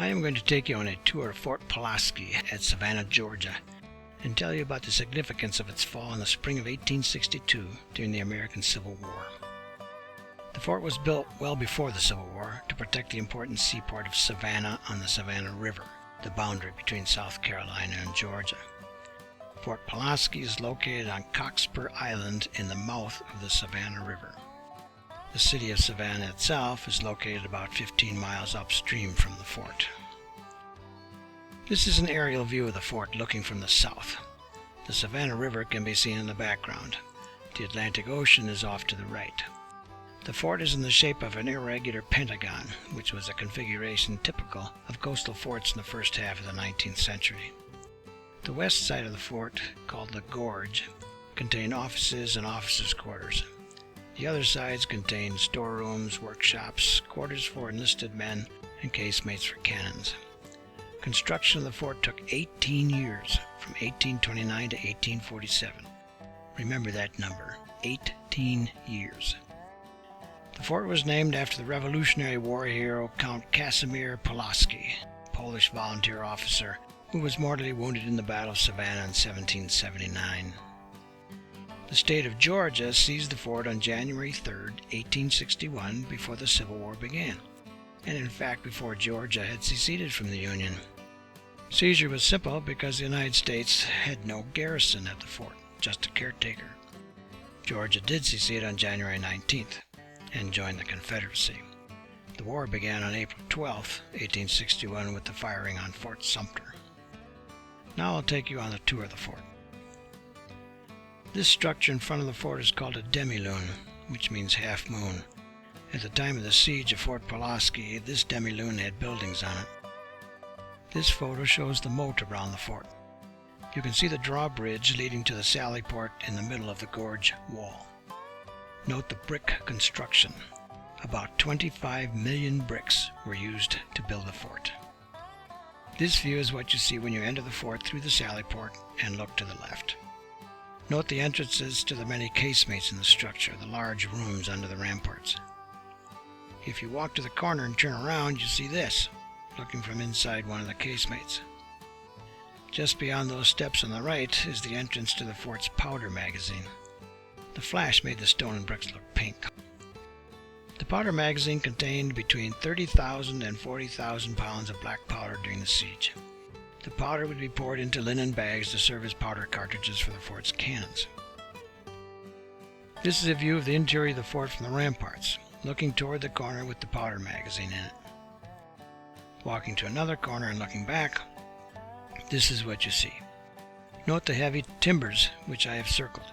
I am going to take you on a tour of Fort Pulaski at Savannah, Georgia, and tell you about the significance of its fall in the spring of 1862 during the American Civil War. The fort was built well before the Civil War to protect the important seaport of Savannah on the Savannah River, the boundary between South Carolina and Georgia. Fort Pulaski is located on Cockspur Island in the mouth of the Savannah River. The city of Savannah itself is located about 15 miles upstream from the fort. This is an aerial view of the fort looking from the south. The Savannah River can be seen in the background. The Atlantic Ocean is off to the right. The fort is in the shape of an irregular pentagon, which was a configuration typical of coastal forts in the first half of the 19th century. The west side of the fort, called the Gorge, contained offices and officers' quarters. The other sides contained storerooms, workshops, quarters for enlisted men, and casemates for cannons. Construction of the fort took 18 years, from 1829 to 1847. Remember that number, 18 years. The fort was named after the Revolutionary War hero Count Casimir Pulaski, a Polish volunteer officer who was mortally wounded in the Battle of Savannah in 1779. The state of Georgia seized the fort on January 3, 1861, before the Civil War began, and in fact before Georgia had seceded from the Union. Seizure was simple because the United States had no garrison at the fort, just a caretaker. Georgia did secede on January 19th and joined the Confederacy. The war began on April 12, 1861, with the firing on Fort Sumter. Now I'll take you on a tour of the fort. This structure in front of the fort is called a demi-lune, which means half moon. At the time of the siege of Fort Pulaski, this demi-lune had buildings on it. This photo shows the moat around the fort. You can see the drawbridge leading to the sally port in the middle of the gorge wall. Note the brick construction. About 25 million bricks were used to build the fort. This view is what you see when you enter the fort through the sally port and look to the left. Note the entrances to the many casemates in the structure, the large rooms under the ramparts. If you walk to the corner and turn around, you see this, looking from inside one of the casemates. Just beyond those steps on the right is the entrance to the fort's powder magazine. The flash made the stone and bricks look pink. The powder magazine contained between 30,000 and 40,000 pounds of black powder during the siege. The powder would be poured into linen bags to serve as powder cartridges for the fort's cannons. This is a view of the interior of the fort from the ramparts, looking toward the corner with the powder magazine in it. Walking to another corner and looking back, this is what you see. Note the heavy timbers which I have circled.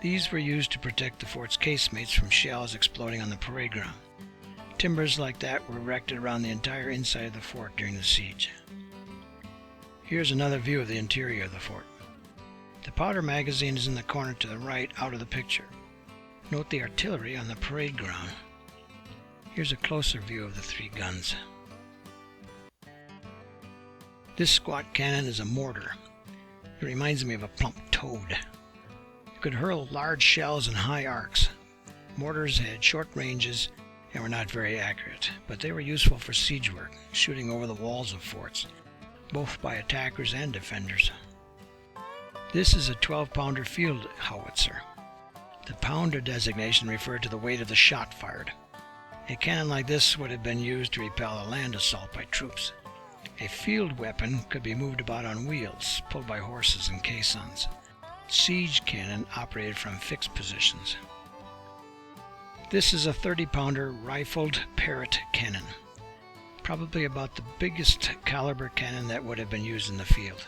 These were used to protect the fort's casemates from shells exploding on the parade ground. Timbers like that were erected around the entire inside of the fort during the siege. Here's another view of the interior of the fort. The powder magazine is in the corner to the right out of the picture. Note the artillery on the parade ground. Here's a closer view of the three guns. This squat cannon is a mortar. It reminds me of a plump toad. It could hurl large shells in high arcs. Mortars had short ranges and were not very accurate, but they were useful for siege work, shooting over the walls of forts, both by attackers and defenders. This is a 12-pounder field howitzer. The pounder designation referred to the weight of the shot fired. A cannon like this would have been used to repel a land assault by troops. A field weapon could be moved about on wheels, pulled by horses and caissons. Siege cannon operated from fixed positions. This is a 30-pounder rifled Parrott cannon, probably about the biggest caliber cannon that would have been used in the field.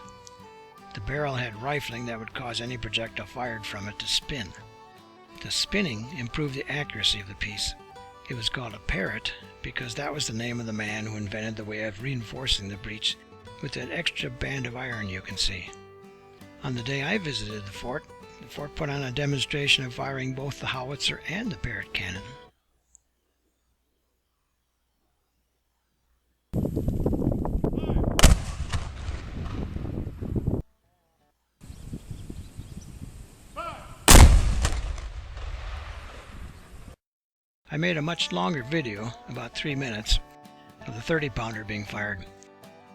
The barrel had rifling that would cause any projectile fired from it to spin. The spinning improved the accuracy of the piece. It was called a Parrott because that was the name of the man who invented the way of reinforcing the breech with that extra band of iron you can see. On the day I visited the fort put on a demonstration of firing both the howitzer and the Parrott cannon. I made a much longer video, about 3 minutes, of the 30-pounder being fired.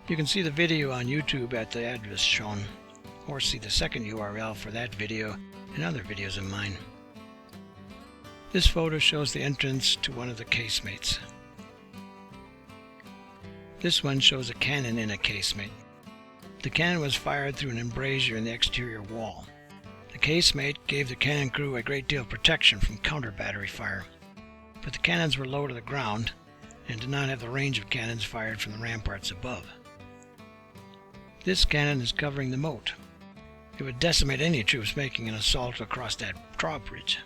You can see the video on YouTube at the address shown, or see the second URL for that video and other videos of mine. This photo shows the entrance to one of the casemates. This one shows a cannon in a casemate. The cannon was fired through an embrasure in the exterior wall. The casemate gave the cannon crew a great deal of protection from counter-battery fire, but the cannons were low to the ground and did not have the range of cannons fired from the ramparts above. This cannon is covering the moat. It would decimate any troops making an assault across that drawbridge.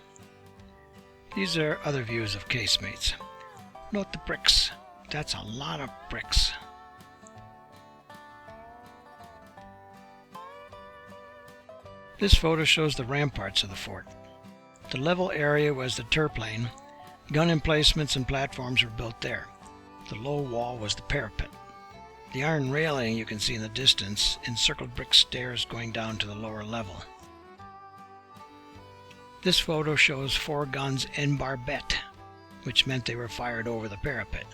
These are other views of casemates. Note the bricks. That's a lot of bricks. This photo shows the ramparts of the fort. The level area was the terraplane. Gun emplacements and platforms were built there. The low wall was the parapet. The iron railing you can see in the distance encircled brick stairs going down to the lower level. This photo shows 4 guns en barbette, which meant they were fired over the parapet.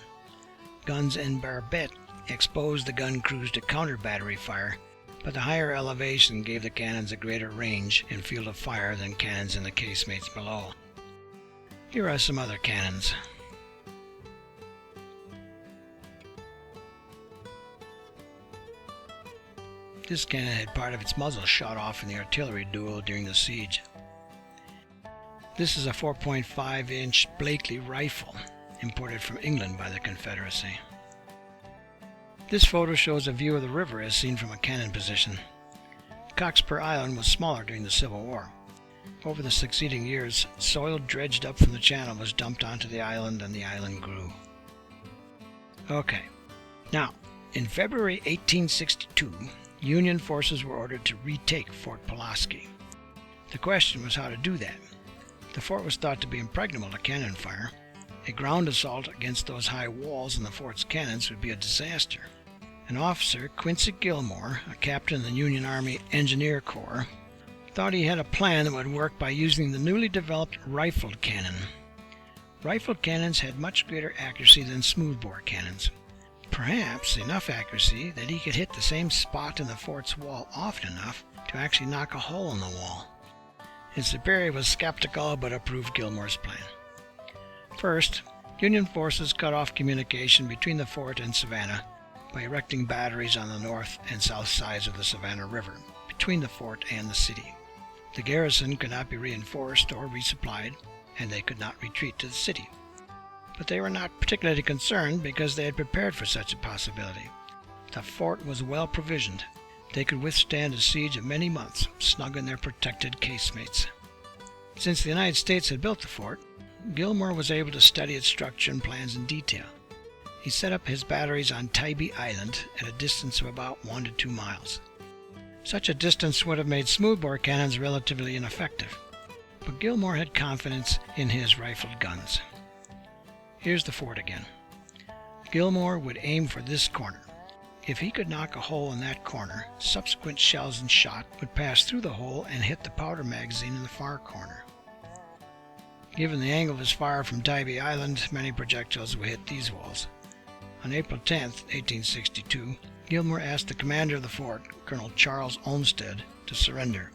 Guns en barbette exposed the gun crews to counter-battery fire, but the higher elevation gave the cannons a greater range and field of fire than cannons in the casemates below. Here are some other cannons. This cannon had part of its muzzle shot off in the artillery duel during the siege. This is a 4.5-inch Blakely rifle, imported from England by the Confederacy. This photo shows a view of the river as seen from a cannon position. Cockspur Island was smaller during the Civil War. Over the succeeding years, soil dredged up from the channel was dumped onto the island and the island grew. Okay, now, in February 1862, Union forces were ordered to retake Fort Pulaski. The question was how to do that. The fort was thought to be impregnable to cannon fire. A ground assault against those high walls and the fort's cannons would be a disaster. An officer, Quincy Gilmore, a captain in the Union Army Engineer Corps, thought he had a plan that would work by using the newly developed rifled cannon. Rifled cannons had much greater accuracy than smoothbore cannons. Perhaps enough accuracy that he could hit the same spot in the fort's wall often enough to actually knock a hole in the wall. His superior was skeptical but approved Gilmore's plan. First, Union forces cut off communication between the fort and Savannah by erecting batteries on the north and south sides of the Savannah River, between the fort and the city. The garrison could not be reinforced or resupplied, and they could not retreat to the city. But they were not particularly concerned because they had prepared for such a possibility. The fort was well provisioned. They could withstand a siege of many months, snug in their protected casemates. Since the United States had built the fort, Gilmore was able to study its structure and plans in detail. He set up his batteries on Tybee Island at a distance of about 1 to 2 miles. Such a distance would have made smoothbore cannons relatively ineffective, but Gilmore had confidence in his rifled guns. Here's the fort again. Gilmore would aim for this corner. If he could knock a hole in that corner, subsequent shells and shot would pass through the hole and hit the powder magazine in the far corner. Given the angle of his fire from Tybee Island, many projectiles would hit these walls. On April 10, 1862, Gilmore asked the commander of the fort, Colonel Charles Olmsted, to surrender.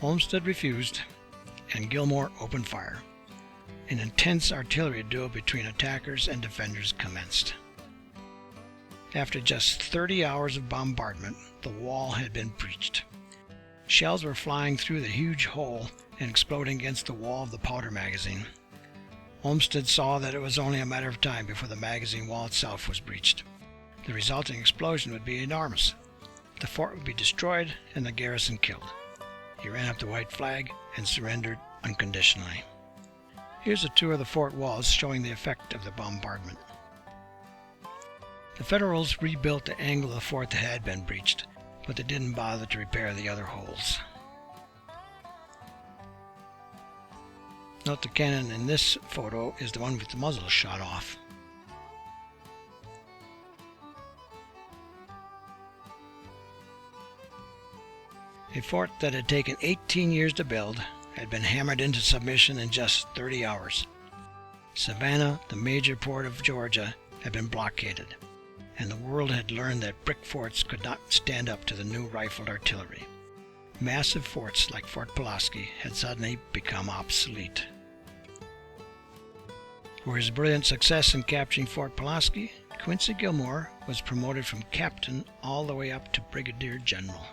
Olmsted refused, and Gilmore opened fire. An intense artillery duel between attackers and defenders commenced. After just 30 hours of bombardment, the wall had been breached. Shells were flying through the huge hole and exploding against the wall of the powder magazine. Olmsted saw that it was only a matter of time before the magazine wall itself was breached. The resulting explosion would be enormous. The fort would be destroyed and the garrison killed. He ran up the white flag and surrendered unconditionally. Here's a tour of the fort walls showing the effect of the bombardment. The Federals rebuilt the angle of the fort that had been breached, but they didn't bother to repair the other holes. Note the cannon in this photo is the one with the muzzle shot off. A fort that had taken 18 years to build had been hammered into submission in just 30 hours. Savannah, the major port of Georgia, had been blockaded, and the world had learned that brick forts could not stand up to the new rifled artillery. Massive forts like Fort Pulaski had suddenly become obsolete. For his brilliant success in capturing Fort Pulaski, Quincy Gilmore was promoted from captain all the way up to brigadier general.